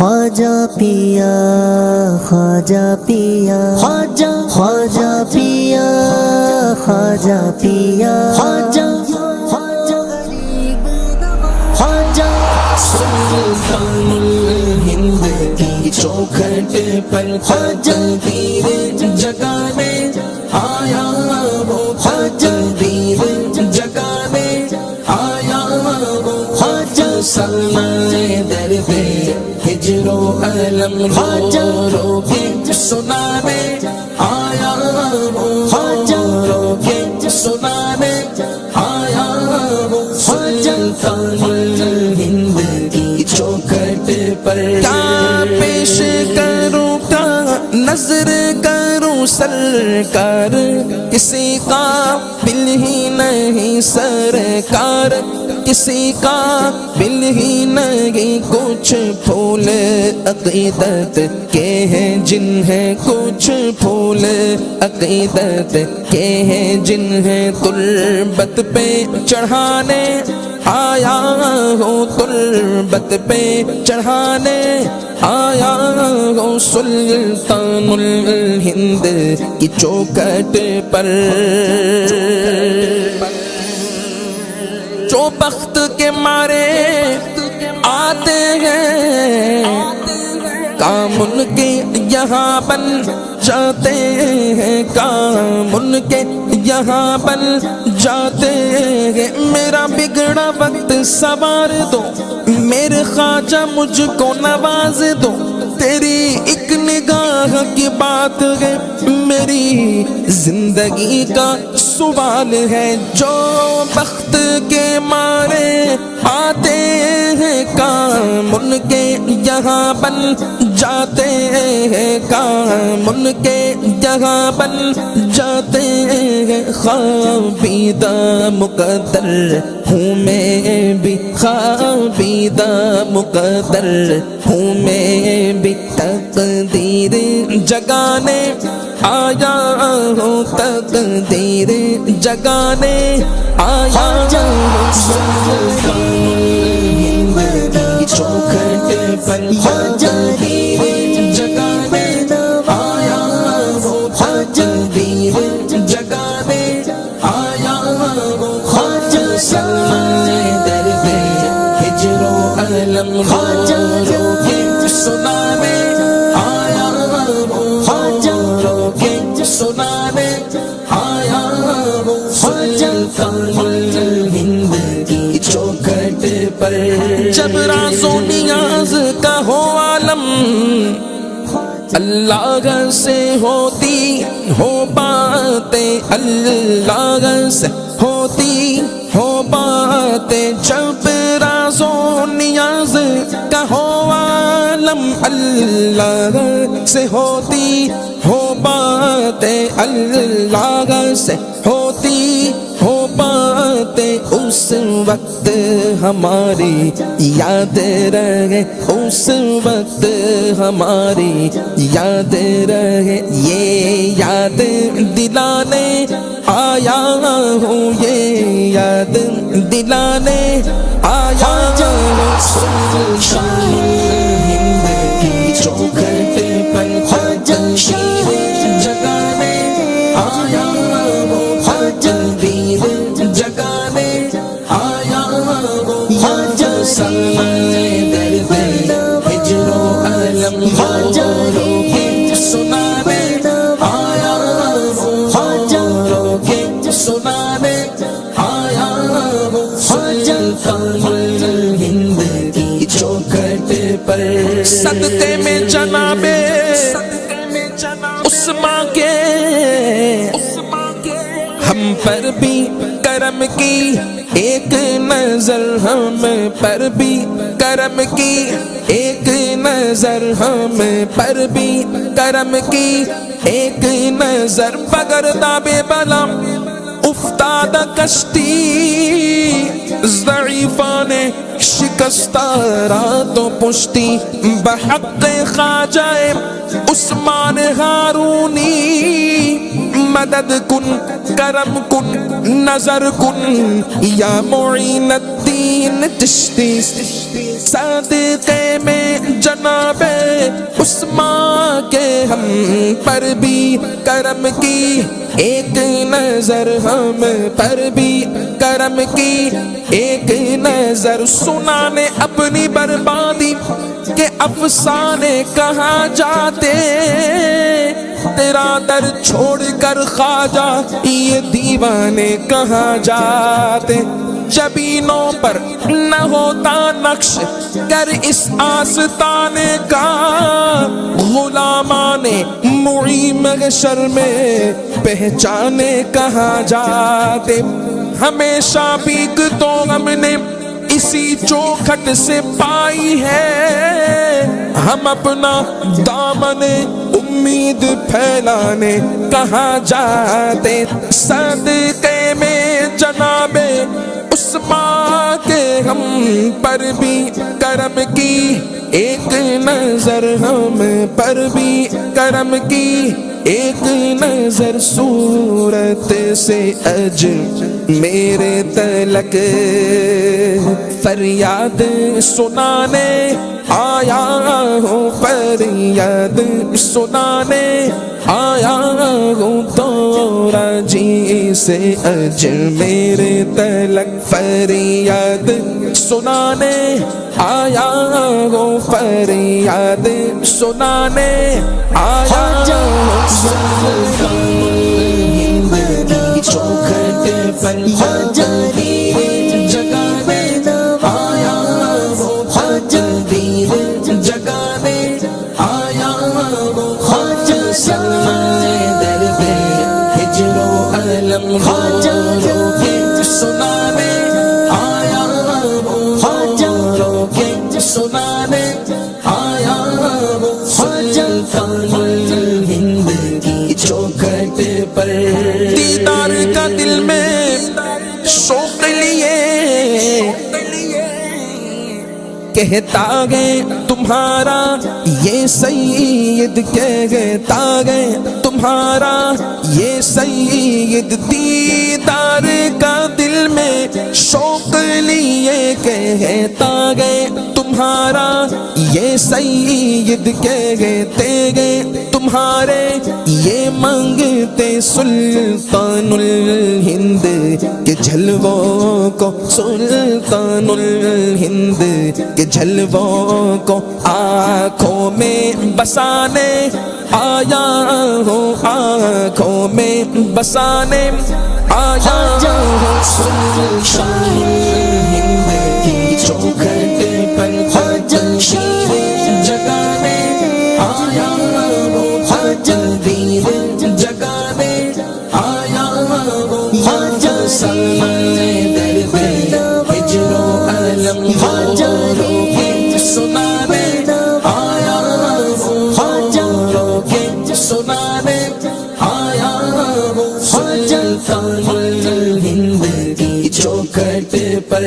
خواجہ پیا خواجہ پیا خواجہ خواجہ پیا خواجہ پیا خواجہ خواجہ سلطان الہند کی چوکھٹ پر تقدیر جگانے آیا وہ تقدیر جگانے آیا وہ خواجہ سلمان در پہ ہجر و علم رو رو کے سنانے آیا وہ خواجہ رو کے سنانے آیا وہ سلطان الہند کی چوکھٹ پر کیا پیش کروں کیا نظر کروں سرکار کسی کا بل ہی نہیں سرکار کسی کا بل ہی نہیں کچھ پھول عقیدت کے ہیں جنہیں کچھ پھول عقیدت کے ہیں جنہیں تربت پہ چڑھانے آیا ہوں تربت پہ چڑھانے آیا ہوں سلطان الہند کی چوکھٹ پر جو بخت کے مارے آتے ہیں کام ان کے یہاں بن جاتے ہیں کام ان کے یہاں بن جاتے ہیں میرا بگڑا وقت سوار دو میرے خواجہ مجھ کو نواز دو تیری ایک نگاہ کی بات ہے میری زندگی کا سوال ہے جو بخت کے مارے آتے ہیں کام ان کے یہاں بن جاتے ہیں کام ان کے یہاں بن جاتے ہیں خوابیدہ مقدر ہوں میں بھی خوابیدہ مقدر ہوں میں بھی تقدیر جگانے آیا ہوں تقدیر جگانے آیا ہوں سلطان الہند کی چوکھٹ پر تقدیر جگانے آیا ہوں تقدیر جگانے آیا ہوں خواجہ سلمان در پہ ہجر و علم رو رو کے سنانے آیا ہوں خواجہ رو کے سنانے آیا ہوں سلطان الہند کی چوکھٹ پر جب راز و نیاز کا ہو عالم اللہ سے ہوتی ہو باتیں اللہ سے ہوتی ہو باتیں جب راز و نیاز کا ہو عالم اللہ سے ہوتی ہو باتیں اللہ سے ہوتی ہو باتیں اس وقت ہماری یاد رہے اس وقت ہماری یاد رہے یہ یاد دلانے آیا ہوں یہ یاد دلانے آیا ہوں سلطان الہند کی چوکھٹ پر تقدیر جگانے آیا ہوں تقدیر جگانے آیا ہوں خواجہ سلمان در پہ ہجر و علم رو رو کے سنانے آیا ہوں خواجہ رو کے سنانے آیا ہوں سلطان الہند کی چوکھٹ پر صدقے میں جناب عثمان کے ہم پر بھی کرم کی ایک نظر ہم پر بھی کرم کی ایک نظر ہم پر بھی کرم کی ایک نظر بغیر دابے بلا افتادہ کشتی ضعیفان شکستہ راتوں پشتی بحق خواجہ عثمان ہارونی مدد کن کرم کن نظر کن یا معین الدین چشتی صدقے میں جناب جناب عثمان کے ہم پر بھی کرم کی ایک نظر، ہم پر بھی کرم کی ایک نظر، سنانے اپنی بربادی کے افسانے کہاں جاتے، تیرا در چھوڑ کر خواجہ یہ دیوانے کہاں جاتے، جبینوں پر نہ ہوتا نقش گر اس آستانے کا، غلامان معی محشر میں پہچانے کہاں جاتے، ہمیشہ بھیک تو ہم نے اسی چوکھٹ سے پائی ہے، ہم اپنا دامن امید پھیلانے کہاں جاتے، صدقے میں جناب عثمان کے ہم پر بھی کرم کی ایک نظر، ہم پر بھی کرم کی ایک نظر، صورت سے میرے تلک فریاد سنانے آیا ہوں، فریاد سنانے آیا ہوں، تورا جی سے میرے تلک فریاد سنانے آیا ہوں، فریاد سنانے آیا ہوں، چوکھٹ پر جگانے آیا ہوں، جگانے آیا ہوں، در پہ ہجر و علم رو کے سنانے آیا ہوں، رو کے سنانے آیا ہوں، سلطان الہند کی چوکھٹ پر، دیدار کا دل میں شوق لیے کہتا گئے تمہارا یہ سید، کہتا گئے تمہارا یہ سید، دیدار کا دل میں شوق لیے کہتا گئے تمہارا یہ سید، کہتے گئے تمہارے یہ منگتے سلطان الہند کے جلووں کو، سلطان الہند کے جلووں کو آنکھوں میں بسانے آیا ہوں، آنکھوں میں بسانے آیا ہوں، سلطان الہند کی چوکھٹ پر جگانے آیا ہوں، جگانے آیا ہوں، در پہ ہجر و علم رو کے سنانے آیا ہوں، رو کے سنانے آیا ہوں، سلطان الہند کی چوکھٹ پر۔